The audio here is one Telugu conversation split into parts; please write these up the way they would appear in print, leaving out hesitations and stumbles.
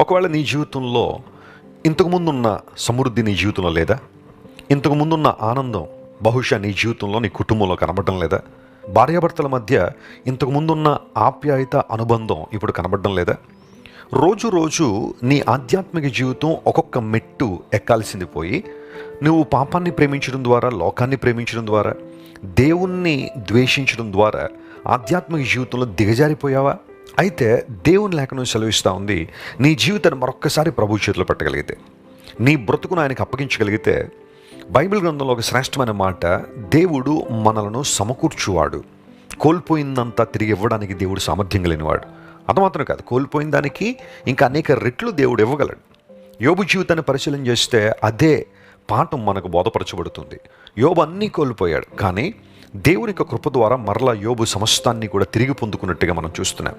ఒకవేళ నీ జీవితంలో ఇంతకుముందున్న సమృద్ధి నీ జీవితంలో లేదా? ఇంతకుముందున్న ఆనందం బహుశా నీ జీవితంలో, నీ కుటుంబంలో కనబడడం లేదా? భార్యాభర్తల మధ్య ఇంతకుముందున్న ఆప్యాయత, అనుబంధం ఇప్పుడు కనబడడం లేదా? రోజు రోజు నీ ఆధ్యాత్మిక జీవితం ఒక్కొక్క మెట్టు ఎక్కాల్సింది పోయి, నువ్వు పాపాన్ని ప్రేమించడం ద్వారా, లోకాన్ని ప్రేమించడం ద్వారా, దేవుణ్ణి ద్వేషించడం ద్వారా ఆధ్యాత్మిక జీవితంలో దిగజారిపోయావా? అయితే దేవుని లేఖనం సెలవిస్తూ ఉంది, నీ జీవితాన్ని మరొక్కసారి ప్రభు చేతిలో పెట్టగలిగితే, నీ బ్రతుకును ఆయనకు అప్పగించగలిగితే, బైబిల్ గ్రంథంలో ఒక శ్రేష్టమైన మాట, దేవుడు మనలను సమకూర్చువాడు. కోల్పోయిందంతా తిరిగి ఇవ్వడానికి దేవుడు సామర్థ్యం కలిగినవాడు. అది మాత్రం కాదు, కోల్పోయిన దానికి ఇంకా అనేక రెట్లు దేవుడు ఇవ్వగలడు. యోబు జీవితాన్ని పరిశీలన చేస్తే అదే పాఠం మనకు బోధపరచబడుతుంది. యోబు అన్నీ కోల్పోయాడు, కానీ దేవుని యొక్క కృప ద్వారా మరలా యోబు సమస్తాన్ని కూడా తిరిగి పొందుకున్నట్టుగా మనం చూస్తున్నాం.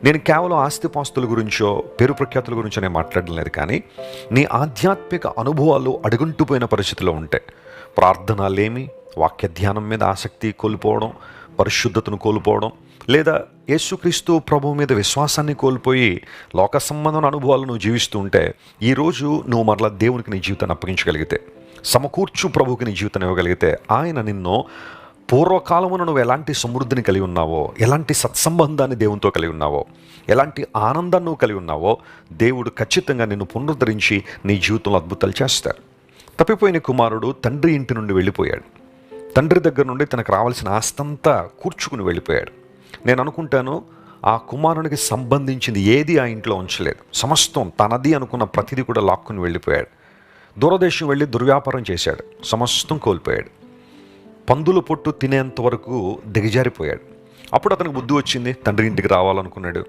నేను కేవలం ఆస్తిపాస్తుల గురించో, పేరు ప్రఖ్యాతుల గురించో నేను మాట్లాడడం లేదు, కానీ నీ ఆధ్యాత్మిక అనుభవాలు అడుగుంటుపోయిన పరిస్థితిలో ఉంటే, ప్రార్థన లేమి, వాక్య ధ్యానం మీద ఆసక్తి కోల్పోవడం, పరిశుద్ధతను కోల్పోవడం, లేదా యేసుక్రీస్తు ప్రభువు మీద విశ్వాసాన్ని కోల్పోయి లోక సంబంధమైన అనుభవాలు నువ్వు జీవిస్తూ ఉంటే, ఈరోజు నువ్వు మరలా దేవునికి నీ జీవితాన్ని అప్పగించగలిగితే, సమకూర్చు ప్రభువుకి నీ జీవితాన్ని ఇవ్వగలిగితే, ఆయన నిన్ను పూర్వకాలమున నువ్వు ఎలాంటి సమృద్ధిని కలిగి ఉన్నావో, ఎలాంటి సత్సంబంధాన్ని దేవునితో కలిగి ఉన్నావో, ఎలాంటి ఆనందాన్ని నువ్వు కలిగి ఉన్నావో, దేవుడు ఖచ్చితంగా నిన్ను పునరుద్ధరించి నీ జీవితంలో అద్భుతాలు చేస్తాడు. తప్పిపోయిన కుమారుడు తండ్రి ఇంటి నుండి వెళ్ళిపోయాడు. తండ్రి దగ్గర నుండి తనకు రావాల్సిన ఆస్తంతా కూర్చుకుని వెళ్ళిపోయాడు. నేను అనుకుంటాను, ఆ కుమారునికి సంబంధించింది ఏది ఆ ఇంట్లో ఉంచలేదు. సమస్తం తనది అనుకున్న ప్రతిదీ కూడా లాక్కుని వెళ్ళిపోయాడు. దూరదేశం వెళ్ళి దుర్వ్యాపారం చేశాడు, సమస్తం కోల్పోయాడు. పందుల పొట్టు తినేంత వరకు దిగజారిపోయాడు. అప్పుడు అతనికి బుద్ధి వచ్చింది, తండ్రి ఇంటికి రావాలనుకున్నాడు.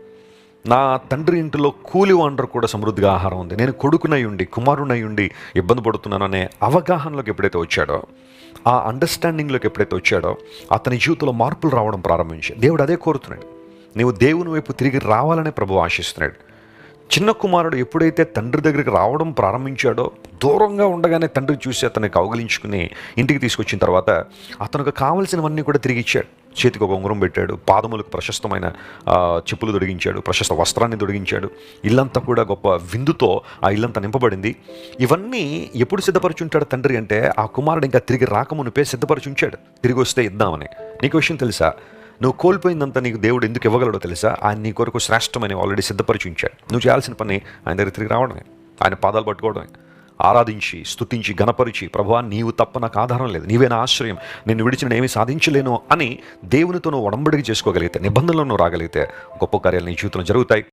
నా తండ్రి ఇంటిలో కూలి వాండర్ కూడా సమృద్ధిగా ఆహారం ఉంది, నేను కొడుకునై ఉండి, కుమారునై ఉండి ఇబ్బంది పడుతున్నాను అనే అవగాహనలోకి ఎప్పుడైతే వచ్చాడో, ఆ అండర్స్టాండింగ్లోకి ఎప్పుడైతే వచ్చాడో, అతని జీవితంలో మార్పులు రావడం ప్రారంభించాడు. దేవుడు అదే కోరుతున్నాడు. నీవు దేవుని వైపు తిరిగి రావాలనే ప్రభువు ఆశిస్తున్నాడు. చిన్న కుమారుడు ఎప్పుడైతే తండ్రి దగ్గరికి రావడం ప్రారంభించాడో, దూరంగా ఉండగానే తండ్రి చూసి అతన్ని కౌగిలించుకుని ఇంటికి తీసుకొచ్చిన తర్వాత అతనికి కావలసినవన్నీ కూడా తిరిగి ఇచ్చాడు. చేతికి ఒక ఉంగరం పెట్టాడు, పాదములకు ప్రశస్తమైన చెప్పులు తొడిగించాడు, ప్రశస్త వస్త్రాన్ని తొడిగించాడు. ఇల్లంతా కూడా గొప్ప విందుతో ఆ ఇల్లంతా నింపబడింది. ఇవన్నీ ఎప్పుడు సిద్ధపరచుంటాడు తండ్రి అంటే, ఆ కుమారుడు ఇంకా తిరిగి రాకమునిపే సిద్ధపరచుంచాడు, తిరిగి వస్తే ఇద్దామని. నీకు విషయం తెలుసా? నువ్వు కోల్పోయిందంతా నీకు దేవుడు ఎందుకు ఇవ్వగలడో తెలుసా? ఆయన నీ కొరకు శ్రేష్టమని ఆల్రెడీ సిద్ధపరిచి ఉంచాడు. నువ్వు చేయాల్సిన పని ఆయన దగ్గర తిరిగి రావడమే, ఆయన పాదాలు పట్టుకోవడమే, ఆరాధించి, స్తుతించి, గణపరిచి, ప్రభువా నీవు తప్ప నాకు ఆధారం లేదు, నీవే నా ఆశ్రయం, నిన్ను విడిచి నేను ఏమీ సాధించలేను అని దేవునితో నువ్వు ఒడంబడిక చేసుకోగలిగితే, నిబంధనలను నువ్వు రాగలిగితే, గొప్ప కార్యాలు నీ జీవితంలో జరుగుతాయి.